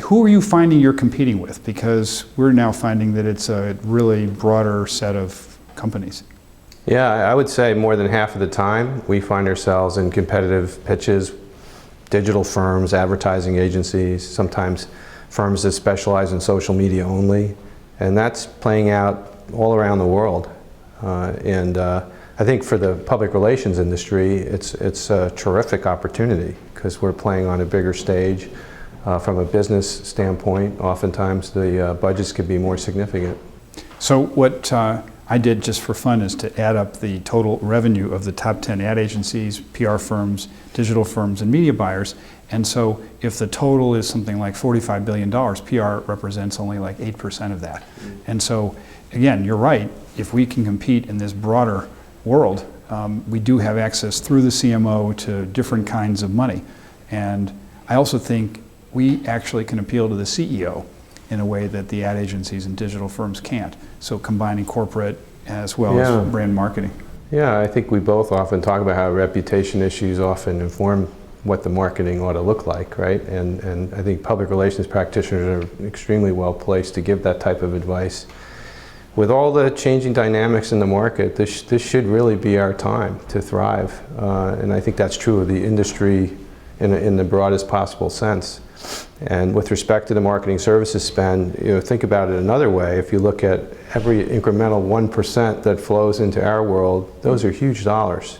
who are you finding you're competing with? Because we're now finding that it's a really broader set of companies. Yeah, I would say more than half of the time we find ourselves in competitive pitches, digital firms, advertising agencies, sometimes firms that specialize in social media only, and that's playing out all around the world. I think for the public relations industry, it's a terrific opportunity because we're playing on a bigger stage. From a business standpoint, oftentimes the budgets could be more significant. So what I did just for fun is to add up the total revenue of the top 10 ad agencies, PR firms, digital firms, and media buyers. And so if the total is something like $45 billion, PR represents only like 8% of that. And so again, you're right, if we can compete in this broader world, we do have access through the CMO to different kinds of money. And I also think we actually can appeal to the CEO in a way that the ad agencies and digital firms can't. So combining corporate as well as brand marketing. Yeah, I think we both often talk about how reputation issues often inform what the marketing ought to look like, right? And I think public relations practitioners are extremely well placed to give that type of advice. With all the changing dynamics in the market, this should really be our time to thrive. And I think that's true of the industry in the broadest possible sense. And with respect to the marketing services spend, think about it another way. If you look at every incremental 1% that flows into our world, those are huge dollars.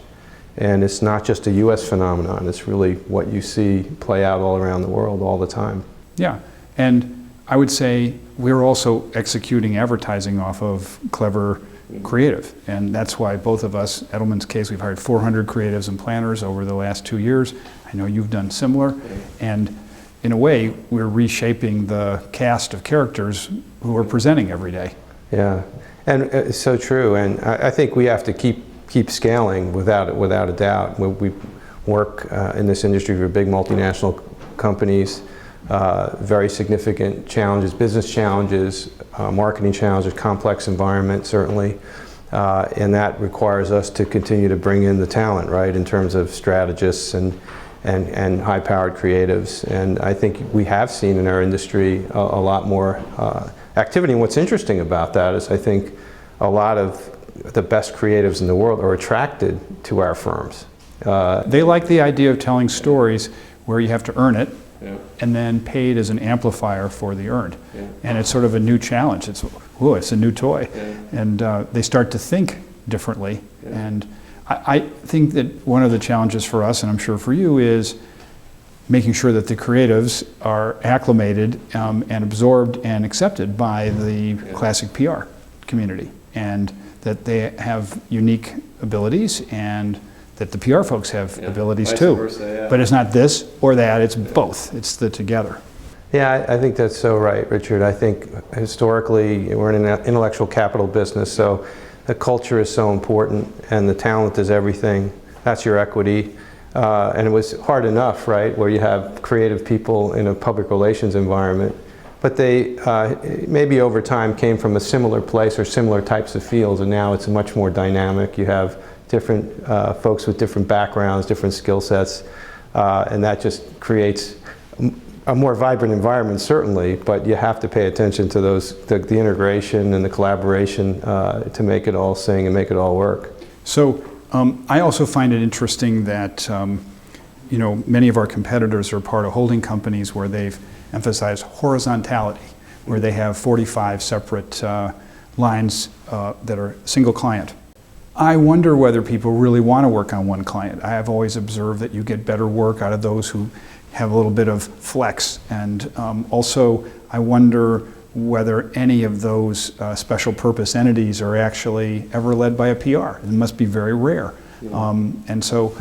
And it's not just a US phenomenon, it's really what you see play out all around the world all the time. Yeah, and I would say we're also executing advertising off of clever creative. And that's why both of us, Edelman's case, we've hired 400 creatives and planners over the last 2 years. I know you've done similar. And in a way, we're reshaping the cast of characters who are presenting every day. Yeah, and it's so true. And I think we have to keep scaling without a doubt. We work in this industry for big multinational companies, very significant challenges, business challenges, marketing challenges, complex environment certainly. And that requires us to continue to bring in the talent, right, in terms of strategists and high-powered creatives. And I think we have seen in our industry a lot more activity. And what's interesting about that is I think a lot of the best creatives in the world are attracted to our firms. They like the idea of telling stories where you have to earn it, and then paid as an amplifier for the earned. And it's sort of a new challenge. It's a new toy. And they start to think differently. And I think that one of the challenges for us, and I'm sure for you, is making sure that the creatives are acclimated and absorbed and accepted by the classic PR community, and that they have unique abilities, and that the PR folks have abilities too. Versa, but it's not this or that, it's both. It's the together. Yeah, I think that's so right, Richard. I think historically we're in an intellectual capital business, so the culture is so important, and the talent is everything. That's your equity. And it was hard enough, right, where you have creative people in a public relations environment, but they maybe over time came from a similar place or similar types of fields, and now it's much more dynamic. You have different folks with different backgrounds, different skill sets, and that just creates a more vibrant environment, certainly, but you have to pay attention to the integration and the collaboration to make it all sing and make it all work. So I also find it interesting that many of our competitors are part of holding companies where they've emphasized horizontality, where they have 45 separate lines that are single client. I wonder whether people really want to work on one client. I have always observed that you get better work out of those who have a little bit of flex. And also, I wonder whether any of those special purpose entities are actually ever led by a PR. It must be very rare. And so,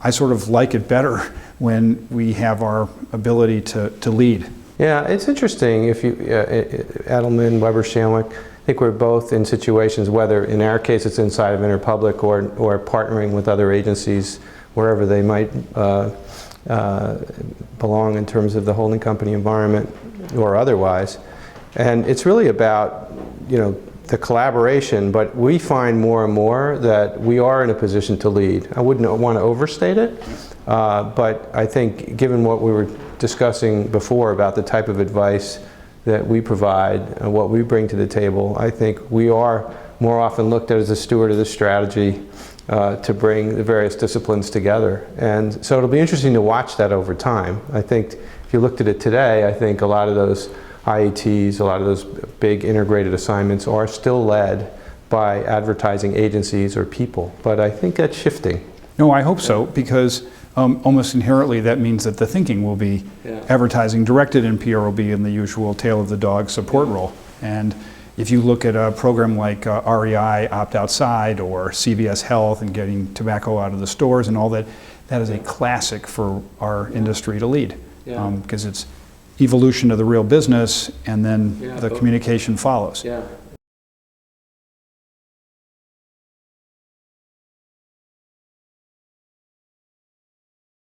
I sort of like it better when we have our ability to lead. Yeah, it's interesting. If you, Edelman, Weber Shandwick, I think we're both in situations, whether in our case it's inside of Interpublic or partnering with other agencies, wherever they might belong in terms of the holding company environment or otherwise. And it's really about, the collaboration, but we find more and more that we are in a position to lead. I wouldn't want to overstate it, but I think given what we were discussing before about the type of advice that we provide and what we bring to the table, I think we are more often looked at as a steward of the strategy to bring the various disciplines together. And so it'll be interesting to watch that over time. I think if you looked at it today, I think a lot of those IETs, a lot of those big integrated assignments are still led by advertising agencies or people. But I think that's shifting. No, I hope so, because almost inherently that means that the thinking will be advertising directed in PROB in the usual tail of the dog support role. And if you look at a program like REI Opt Outside or CVS Health and getting tobacco out of the stores and all that, that is a classic for our industry to lead, because it's evolution of the real business and then the communication follows. Yeah.